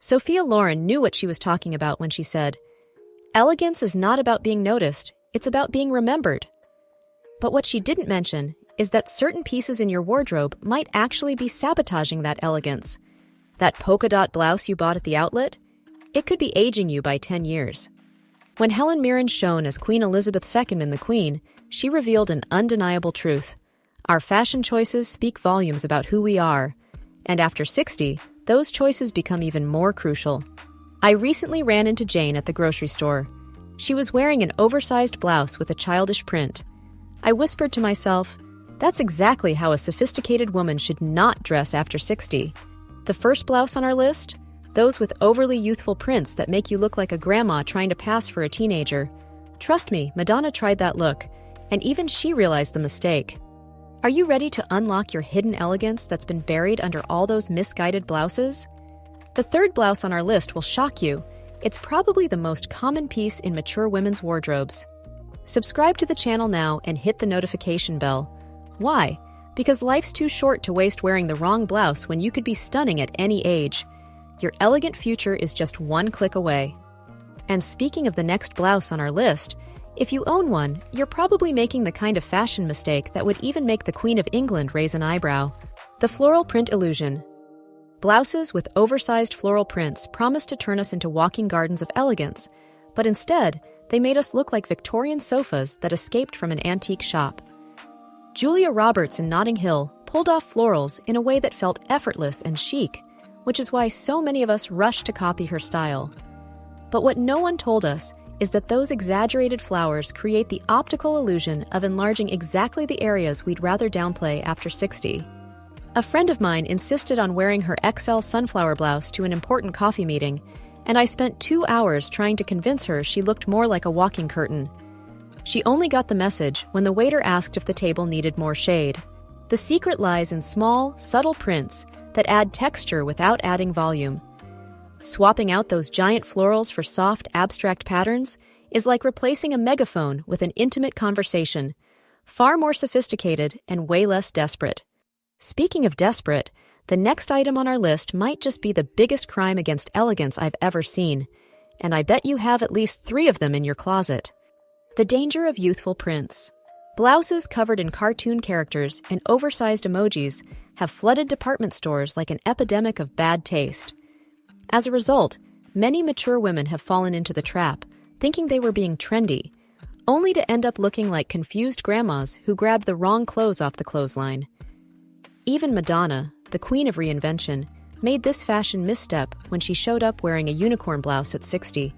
Sophia Loren knew what she was talking about when she said, "Elegance is not about being noticed, it's about being remembered." But what she didn't mention is that certain pieces in your wardrobe might actually be sabotaging that elegance. That polka dot blouse you bought at the outlet, it could be aging you by 10 years. When Helen Mirren shone as Queen Elizabeth II in The Queen, she revealed an undeniable truth. Our fashion choices speak volumes about who we are, and after 60, those choices become even more crucial. I recently ran into Jane at the grocery store. She was wearing an oversized blouse with a childish print. I whispered to myself, that's exactly how a sophisticated woman should not dress after 60. The first blouse on our list? Those with overly youthful prints that make you look like a grandma trying to pass for a teenager. Trust me, Madonna tried that look, and even she realized the mistake. Are you ready to unlock your hidden elegance that's been buried under all those misguided blouses? The third blouse on our list will shock you. It's probably the most common piece in mature women's wardrobes. Subscribe to the channel now and hit the notification bell. Why? Because life's too short to waste wearing the wrong blouse when you could be stunning at any age. Your elegant future is just one click away. And speaking of the next blouse on our list, if you own one, you're probably making the kind of fashion mistake that would even make the Queen of England raise an eyebrow. The floral print illusion. Blouses with oversized floral prints promise to turn us into walking gardens of elegance, but instead, they made us look like Victorian sofas that escaped from an antique shop. Julia Roberts in Notting Hill pulled off florals in a way that felt effortless and chic, which is why so many of us rushed to copy her style. But what no one told us is that those exaggerated flowers create the optical illusion of enlarging exactly the areas we'd rather downplay after 60. A friend of mine insisted on wearing her XL sunflower blouse to an important coffee meeting, and I spent 2 hours trying to convince her she looked more like a walking curtain. She only got the message when the waiter asked if the table needed more shade. The secret lies in small, subtle prints that add texture without adding volume. Swapping out those giant florals for soft, abstract patterns is like replacing a megaphone with an intimate conversation, far more sophisticated and way less desperate. Speaking of desperate, the next item on our list might just be the biggest crime against elegance I've ever seen, and I bet you have at least 3 of them in your closet. The danger of youthful prints. Blouses covered in cartoon characters and oversized emojis have flooded department stores like an epidemic of bad taste. As a result, many mature women have fallen into the trap, thinking they were being trendy, only to end up looking like confused grandmas who grabbed the wrong clothes off the clothesline. Even Madonna, the queen of reinvention, made this fashion misstep when she showed up wearing a unicorn blouse at 60.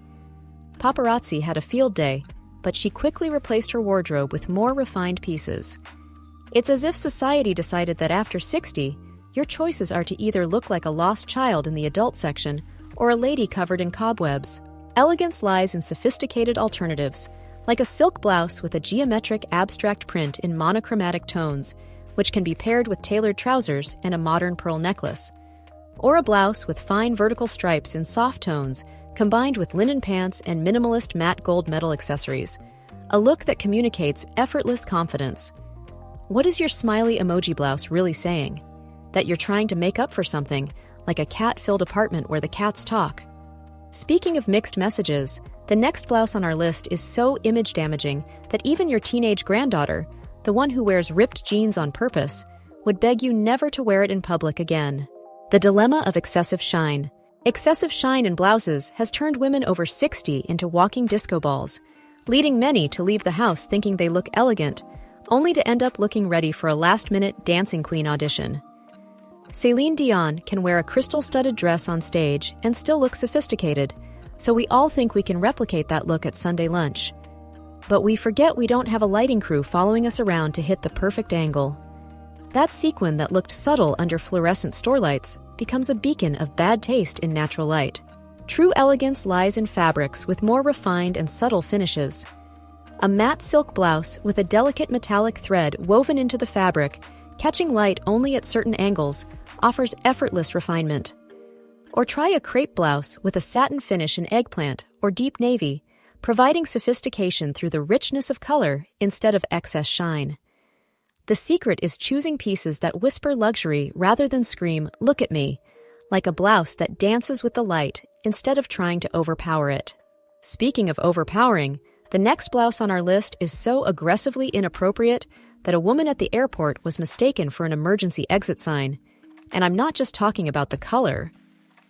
Paparazzi had a field day, but she quickly replaced her wardrobe with more refined pieces. It's as if society decided that after 60, your choices are to either look like a lost child in the adult section or a lady covered in cobwebs. Elegance lies in sophisticated alternatives, like a silk blouse with a geometric abstract print in monochromatic tones, which can be paired with tailored trousers and a modern pearl necklace, or a blouse with fine vertical stripes in soft tones combined with linen pants and minimalist matte gold metal accessories, a look that communicates effortless confidence. What is your smiley emoji blouse really saying? That you're trying to make up for something, like a cat-filled apartment where the cats talk. Speaking of mixed messages, the next blouse on our list is so image-damaging that even your teenage granddaughter, the one who wears ripped jeans on purpose, would beg you never to wear it in public again. The dilemma of excessive shine. Excessive shine in blouses has turned women over 60 into walking disco balls, leading many to leave the house thinking they look elegant, only to end up looking ready for a last-minute dancing queen audition. Celine Dion can wear a crystal-studded dress on stage and still look sophisticated, so we all think we can replicate that look at Sunday lunch. But we forget we don't have a lighting crew following us around to hit the perfect angle. That sequin that looked subtle under fluorescent store lights becomes a beacon of bad taste in natural light. True elegance lies in fabrics with more refined and subtle finishes. A matte silk blouse with a delicate metallic thread woven into the fabric, catching light only at certain angles, offers effortless refinement. Or try a crepe blouse with a satin finish in eggplant or deep navy, providing sophistication through the richness of color instead of excess shine. The secret is choosing pieces that whisper luxury rather than scream, "Look at me," like a blouse that dances with the light instead of trying to overpower it. Speaking of overpowering, the next blouse on our list is so aggressively inappropriate that a woman at the airport was mistaken for an emergency exit sign. And I'm not just talking about the color.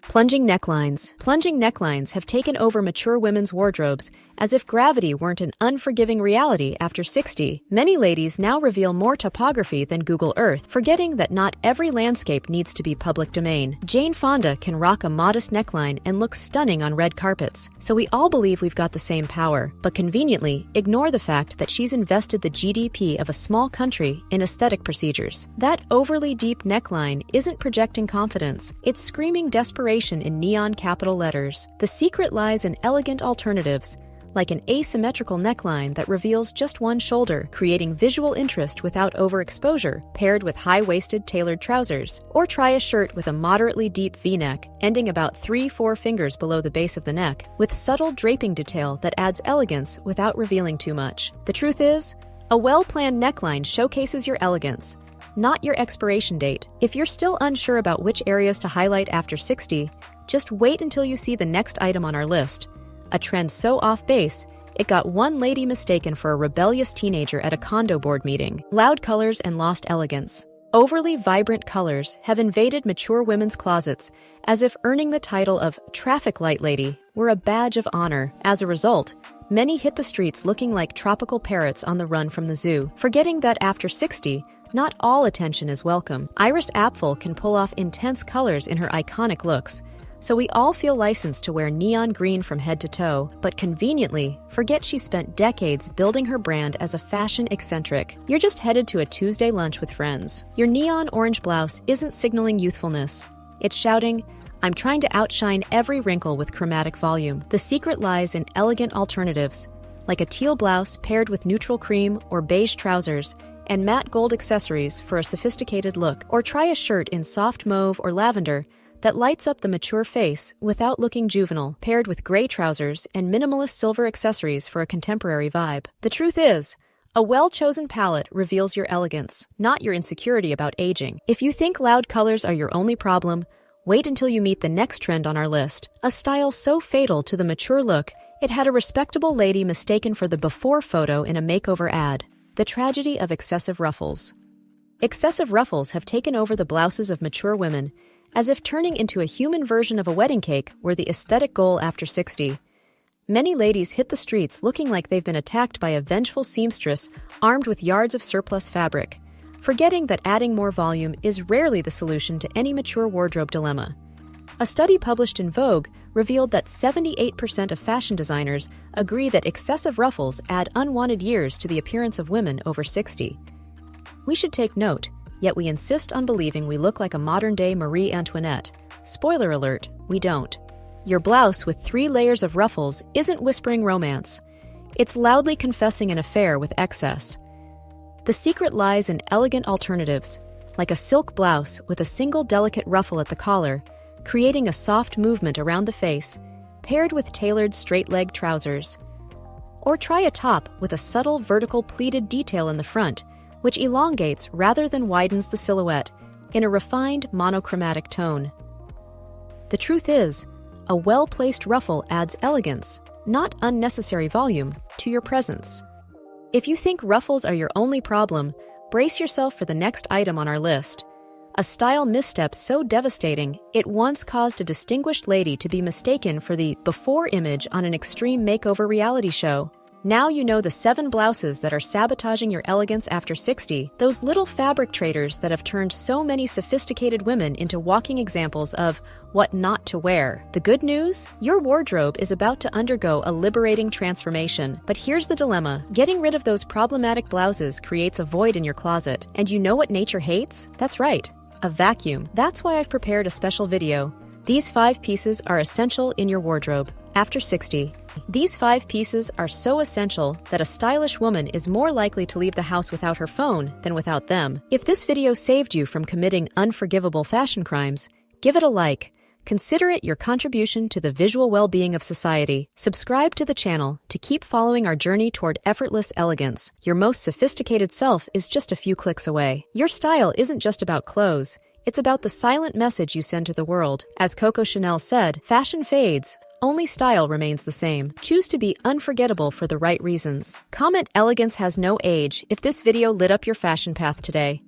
Plunging necklines. Plunging necklines have taken over mature women's wardrobes as if gravity weren't an unforgiving reality after 60. Many ladies now reveal more topography than Google Earth, forgetting that not every landscape needs to be public domain. Jane Fonda can rock a modest neckline and look stunning on red carpets, so we all believe we've got the same power, but conveniently ignore the fact that she's invested the GDP of a small country in aesthetic procedures. That overly deep neckline isn't projecting confidence, it's screaming desperation in neon capital letters. The secret lies in elegant alternatives, like an asymmetrical neckline that reveals just one shoulder, creating visual interest without overexposure, paired with high-waisted tailored trousers. Or try a shirt with a moderately deep V-neck, ending about 3-4 fingers below the base of the neck, with subtle draping detail that adds elegance without revealing too much. The truth is, a well-planned neckline showcases your elegance, not your expiration date. If you're still unsure about which areas to highlight after 60, just wait until you see the next item on our list. A trend so off-base, it got one lady mistaken for a rebellious teenager at a condo board meeting. Loud colors and lost elegance. Overly vibrant colors have invaded mature women's closets, as if earning the title of traffic light lady were a badge of honor. As a result, many hit the streets looking like tropical parrots on the run from the zoo, forgetting that after 60, not all attention is welcome. Iris Apfel can pull off intense colors in her iconic looks, so we all feel licensed to wear neon green from head to toe, but conveniently, forget she spent decades building her brand as a fashion eccentric. You're just headed to a Tuesday lunch with friends. Your neon orange blouse isn't signaling youthfulness. It's shouting, I'm trying to outshine every wrinkle with chromatic volume. The secret lies in elegant alternatives, like a teal blouse paired with neutral cream or beige trousers, and matte gold accessories for a sophisticated look. Or try a shirt in soft mauve or lavender that lights up the mature face without looking juvenile, paired with gray trousers and minimalist silver accessories for a contemporary vibe. The truth is, a well-chosen palette reveals your elegance, not your insecurity about aging. If you think loud colors are your only problem, wait until you meet the next trend on our list. A style so fatal to the mature look, it had a respectable lady mistaken for the before photo in a makeover ad. The tragedy of excessive ruffles. Excessive ruffles have taken over the blouses of mature women, as if turning into a human version of a wedding cake were the aesthetic goal after 60. Many ladies hit the streets looking like they've been attacked by a vengeful seamstress armed with yards of surplus fabric, forgetting that adding more volume is rarely the solution to any mature wardrobe dilemma. A study published in Vogue revealed that 78% of fashion designers agree that excessive ruffles add unwanted years to the appearance of women over 60. We should take note, yet we insist on believing we look like a modern-day Marie Antoinette. Spoiler alert, we don't. Your blouse with 3 layers of ruffles isn't whispering romance. It's loudly confessing an affair with excess. The secret lies in elegant alternatives, like a silk blouse with a single delicate ruffle at the collar, creating a soft movement around the face, paired with tailored straight-leg trousers. Or try a top with a subtle vertical pleated detail in the front, which elongates rather than widens the silhouette in a refined monochromatic tone. The truth is, a well-placed ruffle adds elegance, not unnecessary volume, to your presence. If you think ruffles are your only problem, brace yourself for the next item on our list. A style misstep so devastating, it once caused a distinguished lady to be mistaken for the before image on an extreme makeover reality show. Now you know the 7 blouses that are sabotaging your elegance after 60, those little fabric traders that have turned so many sophisticated women into walking examples of what not to wear. The good news? Your wardrobe is about to undergo a liberating transformation. But here's the dilemma. Getting rid of those problematic blouses creates a void in your closet. And you know what nature hates? That's right, a vacuum. That's why I've prepared a special video. These 5 pieces are essential in your wardrobe after 60. These 5 pieces are so essential that a stylish woman is more likely to leave the house without her phone than without them. If this video saved you from committing unforgivable fashion crimes, give it a like. Consider it your contribution to the visual well-being of society. Subscribe to the channel to keep following our journey toward effortless elegance. Your most sophisticated self is just a few clicks away. Your style isn't just about clothes. It's about the silent message you send to the world. As Coco Chanel said, fashion fades, only style remains the same. Choose to be unforgettable for the right reasons. Comment "Elegance has no age" if this video lit up your fashion path today.